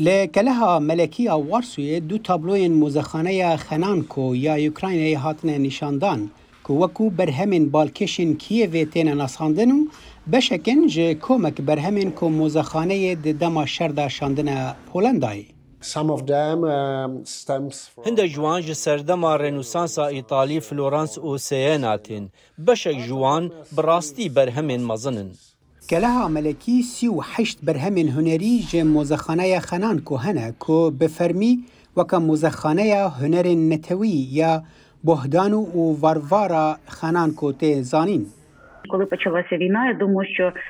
لکلها ملکی وارسوی دو تابلوین موزخانه خنانکو یا یوکراین هاتن نشاندان که وکو برهمین بالکشین کیوی تین ناساندن و بشکن جه کومک برهمین که موزخانه دما شرده شاندن پولندای. هند جوان جه سردما رنوسانسا ایتالی فلورانس او سیاناتین بشک جوان براستی برهمین مزنن. کلها ملکی 38 برهمین هنری جه موزخانه خنانکو هنه که بفرمی وکا موزخانه هنر نتوی یا بهدانو و واروارا خنانکو ته زانین.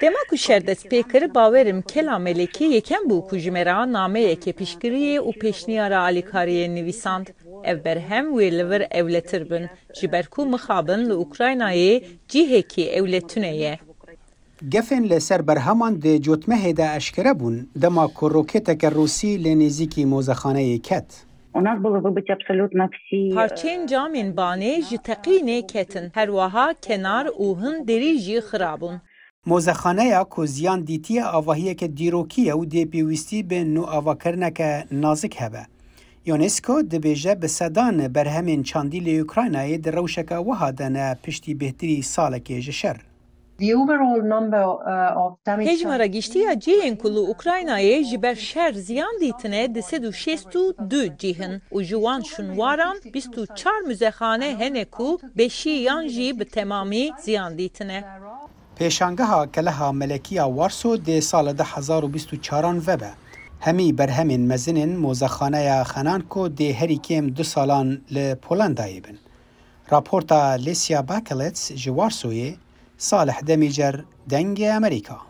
دما کو شردست پیکر باورم کلا ملکی یکم بو کجمرا نامه یکی پیشگیری و پیشنیارا آلیکاری نویساند. او برهم ویلور اولتر بن جبرکو مخابن لأوکراینای جیه کی اولتونه. گفن لسر برهمان ده جوتمه ده اشکره بون دما که روکتک روسی لنزیکی موزخانه کت. پارچین جامین بانه جتقینه کتن هر وها کنار اوهن دریجی خرابون. موزخانه که زیان دیتی آواهیه که دیروکیه و دی پیوستی به نو آواکرنه که نازک هبه. یونسکو دبیجه به صدان برهمین چاندیل اوکراینای در روشک وحادن پشتی بهتری سالک جشر. هجمارا گشتی جیهن کلو اوکراینای جبر شر زیان دیتنه دسد و شستو دو جیهن و جوان شنواران 24 مزخانه هنه کو بشی یانجی به تمامی زیان دیتنه. پیشانگه کلها ملکی وارسو ده سال 2024 وبه. همی برهمین مزنین موزخانه خنانکو ده هری کم 2 سالان لپولندای بن. راپورتا لیسیا باکلتس جوارسوی صالح دمیجر دنگ امریکا